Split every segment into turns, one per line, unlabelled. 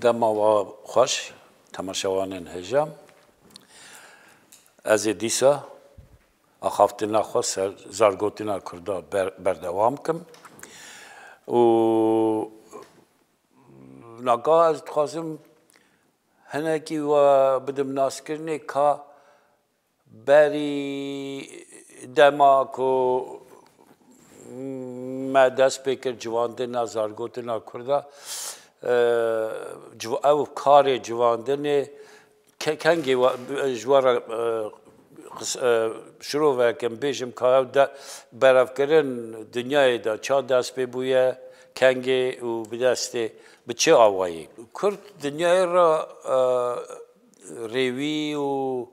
دما و خوش تماشاوانن هجام از دیسا آخافتنا خوش زارگوتنا کرده بردوام کم و نگاه از خواستم هنگی و بدم ناس کرنه که بری دما کو ما دست بکر جواندنا زارگوتنا کرده او کار جواندنه کنگی جوار شروع وکم بیشم که برف کردن دنیای دا چه دست ببویه کنگی و بدسته به چه آوایی کرد دنیای را ریوی و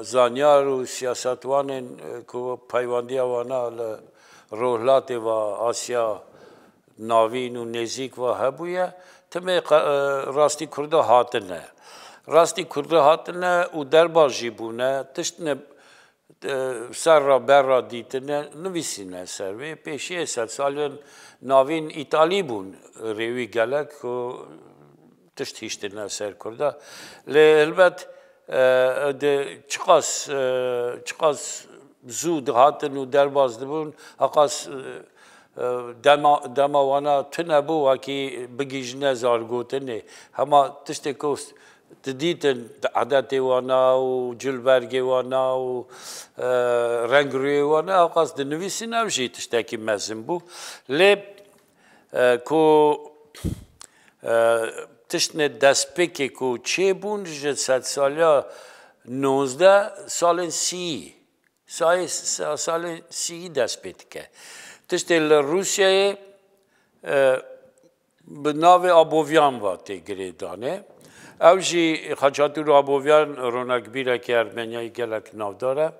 زانیار و سیاستوان که پیوندی آوانا روحلات و آسیا ناوین و نزیک و هبویه تمه راستی کرده هاتنه راستی کرده هاتنه و دربار جیبونه تشتنه سر را بر را دیتنه نویسینه سر و پیشیه 100 سالیان ناوین ایتالی بون ریوی گلک و تشت هیشتنه سر کرده البت چقاس زود هاتن و درباز دبون اقاس دما وانا تنبو وکی بگیجنه زارگوتنه هما تشتی کوست تدیتن عادت وانا و جلبرگ وانا و رنگ روی وانا اقاس دنویسی نوشی تشتی مزن بو لب کو تشتنه دستپکی کو چه بون جد 100 سالیا 19 سالن سالن سی دستپکه تشتی روسیه به نام آبویان واتی گریدانه اوجی خاطر آبویان رونق بیره که ارمنیایی گلک ناو داره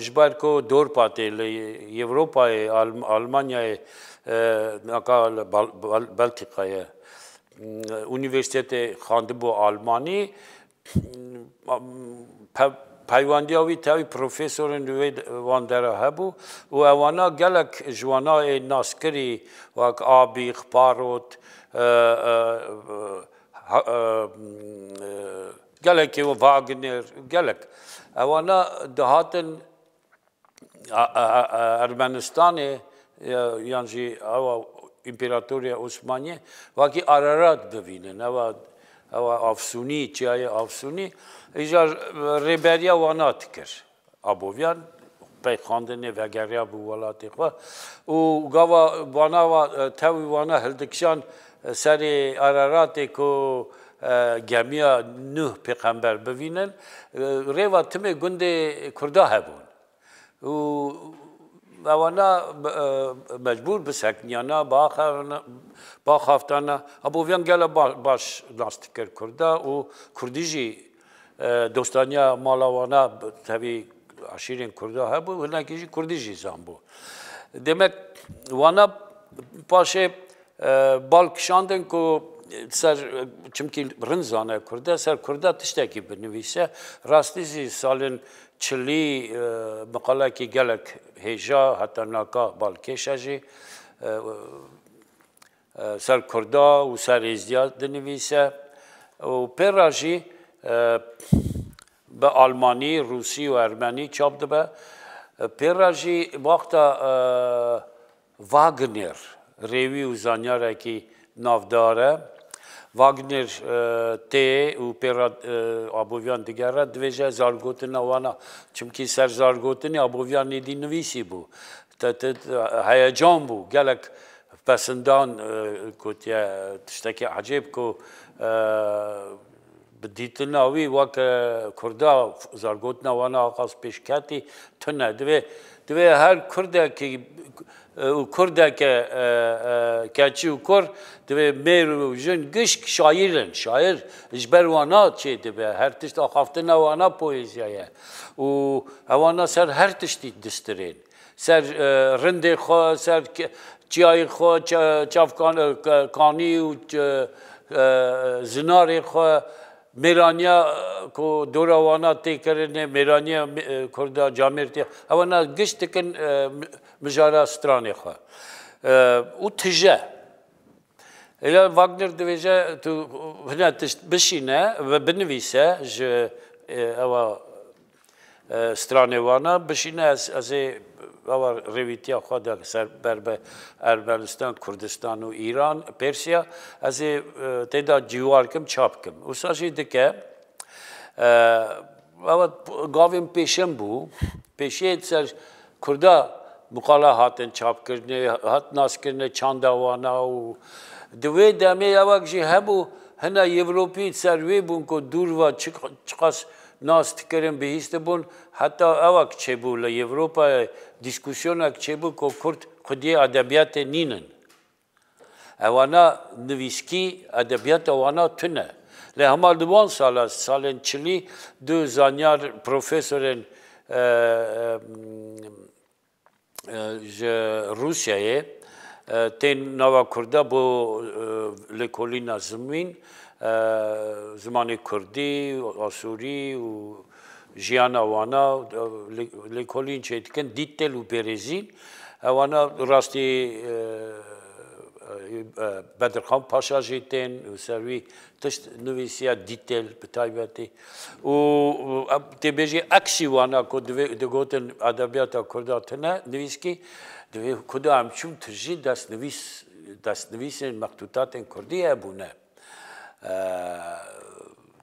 جبر کو دور پاتی اروپای آلمانیای نکال بلتیقای Üniversitede xandı bu Almani پیوندیاوی تاوی پروفسورن روی واندره هبو و اوانا گلک جوانای ناسکری وک آبی خباروت گلک و واگنر گلک اوانا دهاتن ارمنستان یعنی اوا امپراتوریا عثمانی وکی آرارات ببینن او افسونی چیای افسونی ایجار ریبریا وانات کر آبویان پی خواندنی وگریا بو ولاتی خوا و گاوا وانا و تاوی وانا هلدکشان سری آراراتی که گمیا نه پیغمبر ببینن ریوا تمه گنده کرده هبون و وانا مجبور بسکنیانا با خافتانا ابویان گله باش ناستکر کرده و کردیجی دوستانیا مالاوانا تبی عشیرین کرده هبو و نکیجی کردیجی زنبو demek وانا باشه بالکشاندن که سر چمکی رنزانه کرده سر کرده تشتکی بنویسه راستیزی سالن چلی مقاله کی گلک هجا حتی ناکا بالکشاجی سر کرده و سر ازدیاد دنویسه و پیراجی به آلمانی، روسی و ارمنی چاپ دبه پیراجی وقتا واگنر ریوی و زانیاره کی نافداره واگنر تی و پیراد آبویان دیگره دویجه زارگوتن وانا چمکی سر زارگوتنی آبویان نیدی نویسی بو هیجان بو گلک پسندان کتیه تشتکی عجیب کو بدیتنا وی وک کرده زارگوتنا وانا آقاس پیشکتی تنه دوی هر کرده که کرده که کچی و کرد دوی میر و جن گشک شاعرن شاعر اجبر وانا چه دوی هر تشت آخافتنا وانا پویزیه و وانا سر هر تشتی دسترین سر رنده خواه سر چیای خواه چافکانی و زناری خواه میرانیا کو دوراوانا تکرنه میرانیا کرده جامرتی اوانا گشت کن مجارا سترانی خواه او تجه إلى فاغنر دويجا تو هنا بشينا وبنويسه ج أو سترانه وانا بشينا از أو رويتيا خدا سر برب أرمنستان كردستان وإيران بيرسيا از تدا جوار كم چاپ كم وساشي دكه أو قاوم پیشم بو پیشید سر کردا مقاله هاتن چاپ کرنه هات ناس کرنه چاندا وانا و دوی دمی اوک جی هبو هنا یوروپی سروی بون کو دور و چقاس ناس تکرم بهیست بون حتی اوک چه بو لأوروپا دیسکوسیون اک چه بو کو کرد خودی ادبیات نینن اوانا نویسکی ادبیات اوانا تنه لی همال دوان سالن چلی دو زانیار پروفیسورن روسیه تین نوا کرده بو لکولینا زمین زمان کردی آسوری و جیانا وانا لکولین چه کن دیتل و برزیل وانا راستی بدرخان پاشا جیتن و سروی تشت نویسیا دیتل بتایبتی و تبیجی اکسی وانا کو دگوتن ادبیات کرداتنه نویسکی دوی کدا همچون ترجی دست نویسن مخطوطات کردی بونه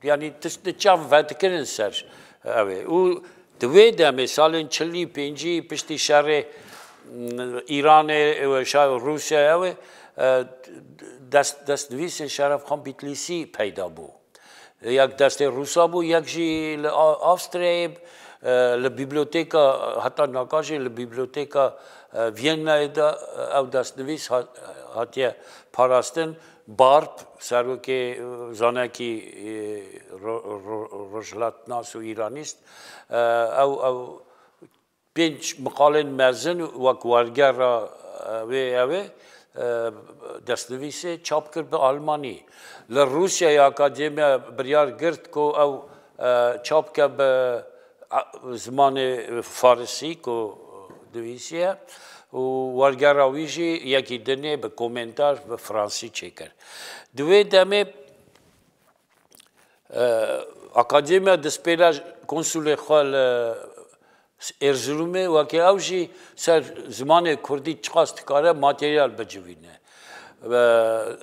یعنی تشت چاف ودکرن سر اوه و دوی دم سالن چلی پنجی پشتی شهر ایران و شهر روسیه اوه دست نویس شرف خان بیتلیسی پیدا بو یک دست روسا بو یک جی آستریب لبیبلیوتیکا حتی ناکاشی لبیبلیوتیکا وینا دا او دست نویس هاتیه پاراستن بارب سرو که زانه کی رجلات ناس و ایرانیست او پنج مقاله مزن و کوارگر را اوه دستنویسه چاپ کرد به آلمانی لروسیه اکادمی بریار گرد کو او چاپ کرد به زمان فارسی کو دویسیه و وارگراویجی یکی دنه به کومنتار به فرانسی چکر دوی دمه اکادمی دسپیلا کنسول خال Erzurum'e ve avji ser zamanı Kurdi çıkast kare materyal bacivine. Ve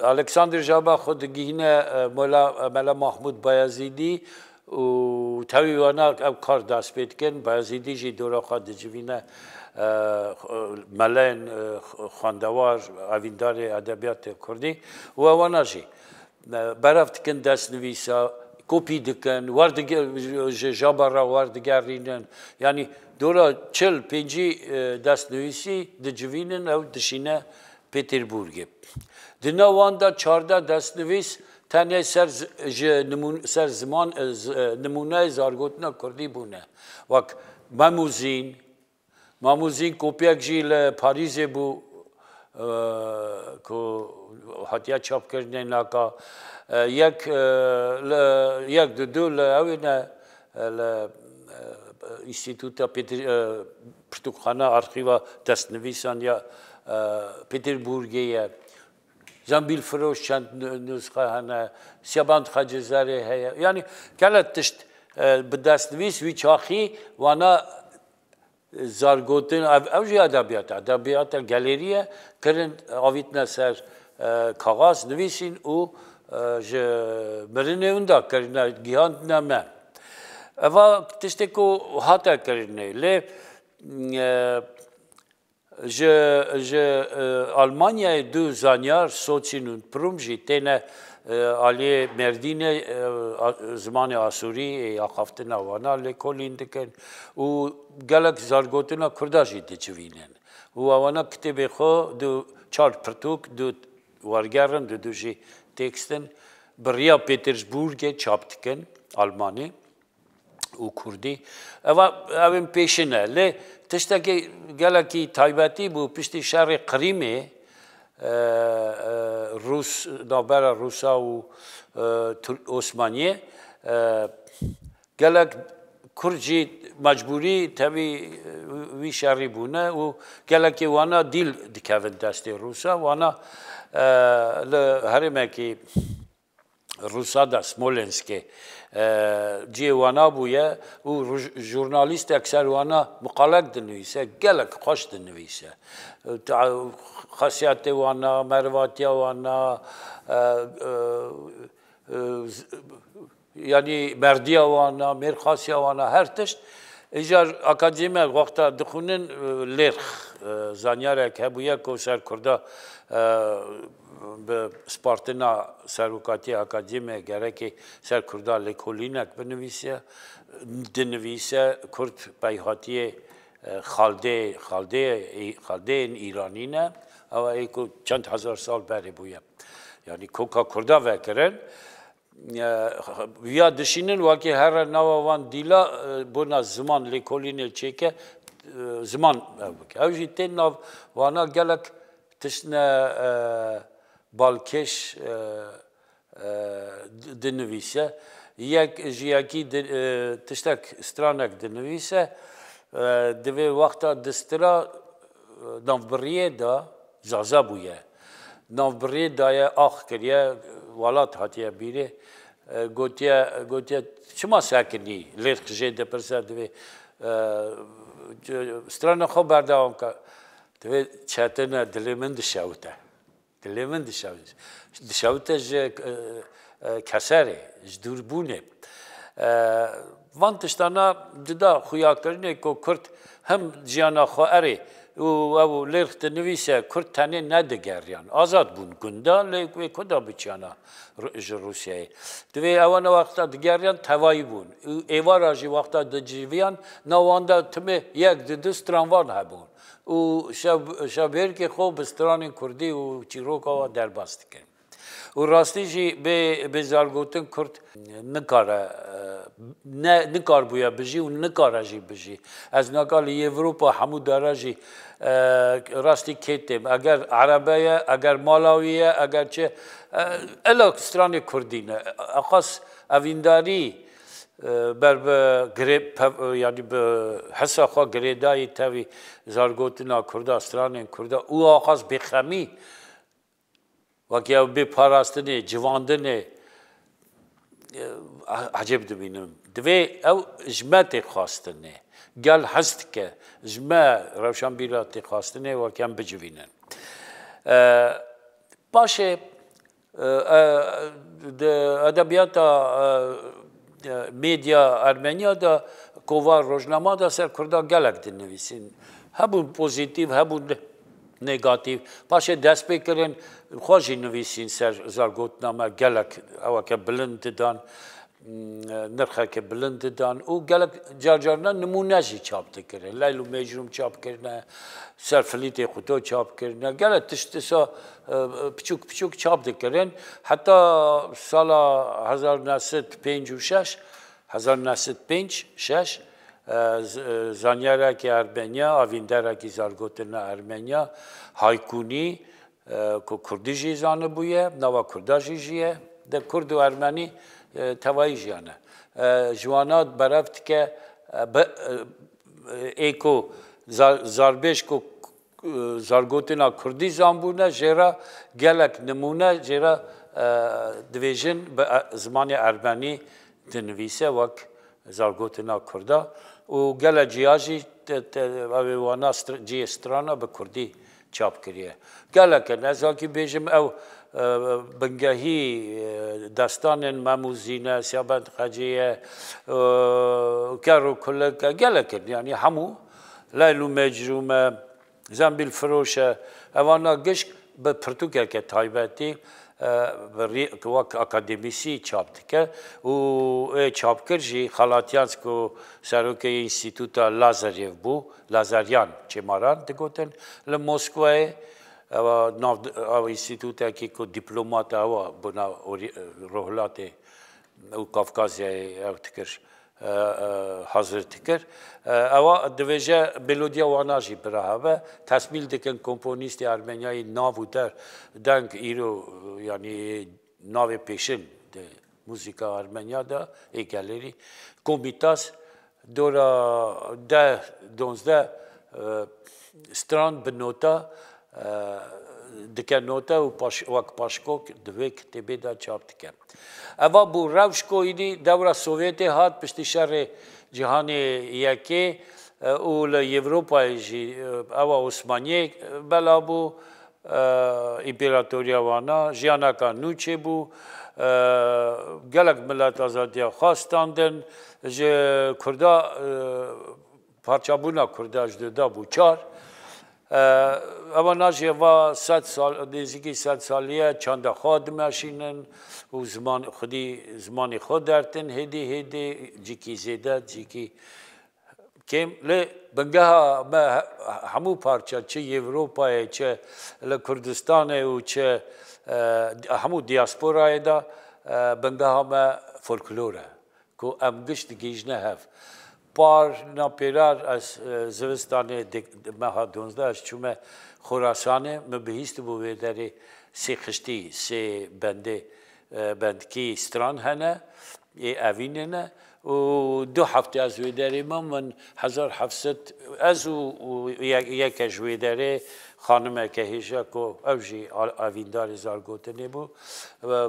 Alexander Jaba xud gihine Mela Mahmud Bayezidi و tavi wana ev kar dest pêdikin Bayezidi jî dora xwe dicivîne melên xwendewar evîndarê edebiyatê Kurdî û wana jî berev dikin destnivîsa kopî dikin ji jabara werdigerînin yanî dora çil pêncî destnivîsî dicivînin ew dişîne Pêtîrburgê di nav wan de çarda destnivîs tenê ser ziman nimûneyê zargotina Kurdî bûne wek Mamûzîn kopyek jî li Parîzê bû ku hatiye çapkirinê naka yek di du li ew ne li Înstîtûta Pirtûkxana Arxîva Destnivîsan ya Pêtîrburgê ye Zembil firoş çend nüsxe hene Siyaband Xecezerê heye yani gelek tişt bi destnivîs wî çaxî wana zargotin ev jî edebiyata galeriye kirin avîtine ser kaxaz nivîsîn û ji mirinê hûn de kirine gîhandine me eva tiştê ku hate kirinê lê ji Almanyayê du zanyar Soçîn û Prum jî têne aliyê Mêrdînê zimanê Asûrî axaftina wana lêkolîn dikin û gelek zargotina Kurda jî dicivînin û wana kitêbê xwe du çar pirtûk du wergerin du jî têkstin bi riya Pêtîrburgê çap dikin Almanî û Kurdî evên pêşîn e lê tiştekî gelekî taybetî bû piştî şerê Qirîmê Rûs navbera Rûsa û Osmaniyê gelek Kurd jî mecbûrî tevî wî şerî bûne û gelekî wana dîl dikevin destê Rûsa wana لهرمکی روسادا سمولنسکی جیوانا بویه و ژورنالیست اکثر وانا مقالک دنویسه گلک خوش دنویسه خاصیت وانا مرواتی وانا یعنی مردی وانا مرخاصی وانا هر تشت اجار اکادمی وقتا دخونن لرخ زانیاره که بویه که سر کرده به سپارتنا سروکاتی اکادمی گره که سر کرده لکولینک بنویسه دنویسه کرد بیهاتی خالده ایرانی نه او ایکو چند هزار سال بری بویه یعنی کوکا کرده وکرن ویا دشینن واقعی هر نوان دیلا بنا زمان لکولینه چیکه زمان بک اوجی تن نو وانا گلک تشنا بالکش دنویسه یک جیاکی تشتک استرانک دنویسه دوی وقتا دسترا نوبریه دا زازا بویه نوبریه دای آخ کریه ولات هاتیه بیره گوتیا چما ساکنی لیت خجید پرسه دوی استران خو برداوم که دوی چاتنا دلیمن دشاوته دلیمن دشاوته کسره جدوربونه وان تشتانا جدا خویا کرنه کو کرد هم جیانا خو اره او لرخت نویسه کرد تنه ندگریان آزاد بون گنده لیکوی کدا بچانا روسیه دوی اوان وقتا دگریان توایی بون ایوارا جی وقتا دجیویان نوانده تمه یک دو سترانوان هبون و شبهر که خوب بستران کردی و چیروکا و درباست کن و راستی جی به زارگوتن کرد نکار بویا بجی و نکاره جی بجی از نکال یوروپا همو داره جی راستی کتیم اگر عربیه اگر مالاویه اگر چه الا استران کردینه اخص اوینداری بر گریب یعنی به حسا خوا گریدای تاوی زارگوتنا کرده استران کرده او اخص بخمی وقتی او به پاراستنه جواندنه عجب دبینم دوی او جمعت خواستنه گل هست که جمع روشن بیرات خواستنه وقتی هم بجوینن باشه ادبیات میدیا ارمنیا دا کوار روزنامه دا سر کرده گلک دنویسین هبون پوزیتیو هبون نگاتیو باشه دست بکرین خوشی نویسین سر زارگوتنامه گلک او که بلند دان نرخه که بلند دان او گلک جارجارنا نمونه جی چاپ دکرین لیلو مجروم چاپ کرنه سر فلیت خودو چاپ کرنه گلک تشتسا پچوک چاپ دکرین حتی سال 1956 زانیاره که ارمنیا آویندره که زارگوتنا ارمنیا هایکونی که کردی جی زانه بویه نوا کرده جیه ده کرد و ارمنی توایی جیانه جوانات برفت که ایکو زاربش که زارگوتنا کردی زانبونه جرا گلک نمونه جرا دویژن به زمان ارمنی دنویسه وک زارگوتنا کرده و گل جیاجی وانا جی استرانا به کردی چاپ کریه گل که نزاکی بیجم او بنگهی داستان مموزینه سیابند خجیه کرو کلک گل که یعنی همو لیلو مجروم زنبیل فروشه اوانا گشک به پرتوکه که تایبتی وقت اکادمیسی چاپ دکه و چاپ کرجی خالاتیانس کو سروکه انستیتوتا لازاریف بو لازاریان چماران دگوتن لموسکوه او انستیتوتا کی کو دیپلمات او بنا روحلات او کافکازیا او تکر حاضر تکر او دویجه بلودیا واناجی براهبه تصمیل دکن کمپونیستی ارمنیایی ناو در دنگ ایرو یعنی ناو پیشن ده موزیکا ارمنیا دا ای گالری کومیتاس دورا 10-12 ستران بنوتا دکه نوته و وک پاشکوک دوی کتبه دا چاپ دکه اوا بو روش کو ایدی دوره سوویت هات پشتی شر جهان یکی او لأوروپا جی اوا عثمانیه بلا بو امپراتوریا وانا جیانا کا نوچه بو گلک ملت آزادیا خواستاندن جه کردا پارچابونا کردا جدا بو چار اما ناجی و 100 سال دیزیکی 100 سالیه چند خود ماشینن و زمان خودی زمانی خود درتن هدی جیکی زیده جیکی کم لی بنگاه ما همو پارچه چه اروپای چه لکردستان و چه همو دیاسپورای دا بنگاه ما فولکلوره کو ام گشت گیجنه هف پار ناپیرار از زوستان مها 12 از چومه خراسانه مبهیست بو داری سی خشتی سی بندکی استران هنه اوینه نه و 2 هفته از ویداری من 1700 از و یک ویداری خانم که هیچه کو اوجی اویندار زارگوته نبو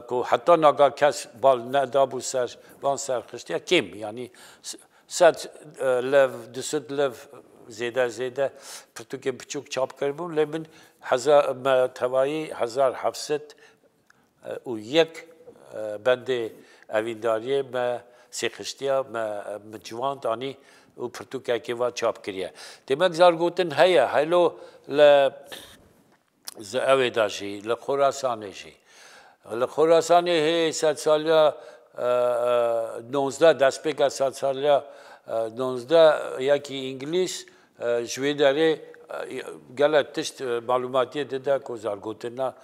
کو حتی نگاه کس بال ندابو سر وان سر خشتی کم یعنی 100 لف 200 لف زیده پرتوکه بچوک چاپ کردم لیکن توایی 1700 و یک بنده اوینداریه ما سیخشتیا ما جوان دانی و پرتوکه که و چاپ کریه دیمک زارگوتن هیلو ل اویداشی لخراسانی شی لخراسانی هی 100 سالیا 19 دست پیکا 100 سالیا 19 یکی انگلیس جویداری گله تشت معلوماتی داده که زارگوتنا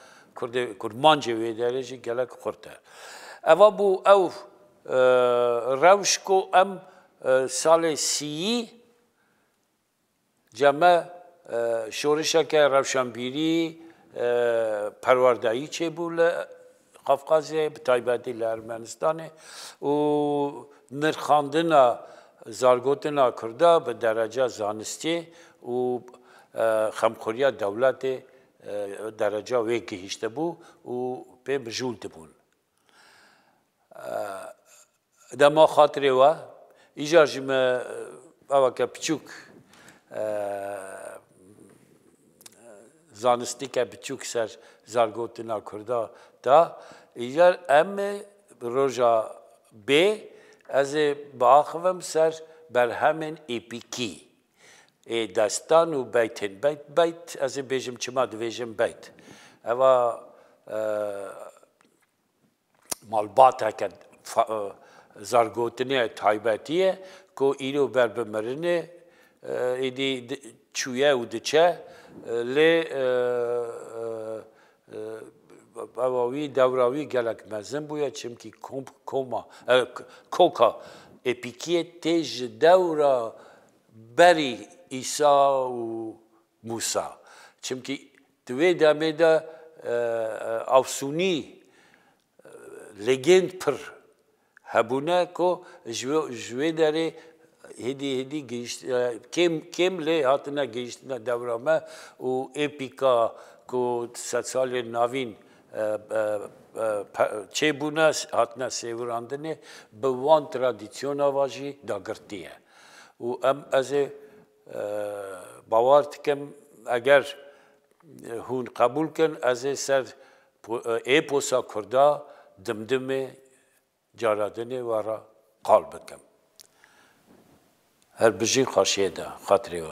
کردمان جویداری جی گله خورده اوا بو او روش کو ام سال 30 جمع شورشا که روشنبیری پروردهی چه بول قفقازه بتایباتی لارمنستانه و نرخاندنا زارگوتنا کرده به درجه زانستی و خمخوریا دولت درجه ویکی هشته بو و به بجول دبون دما خاطره و ایجا جمع اوکا پچوک زانستی که بچوک سر زارگوتنا کرده دا ایجا ام روژا بی از باخوام سر بر همین اپیکی داستان و بیت از بیشم چما دویشم بیت اوا مالبات هکد زارگوتنی تایباتیه که ایرو بر بمرنه ایدی چویه و دچه لی باوی دوراوی گلک مزن بوده چمکی کوکا اپیکیه تیج دورا بری عیسی و موسی چمکی دوی دامه دا افسونی لگند پر هبونه که جوی داره هدی گیشت کم لی هاتنا گیشتنا دورامه و اپیکا که 100 سال نوین چه بونه هاتنا سیوراندنه به وان ترادیسیون آواجی داگرتیه و ام از باور کم اگر هون قبول کن از سر ایپوسا کرده دمدمه جارادنه وارا قال بکم هر بجین خاشیه ده خاطری و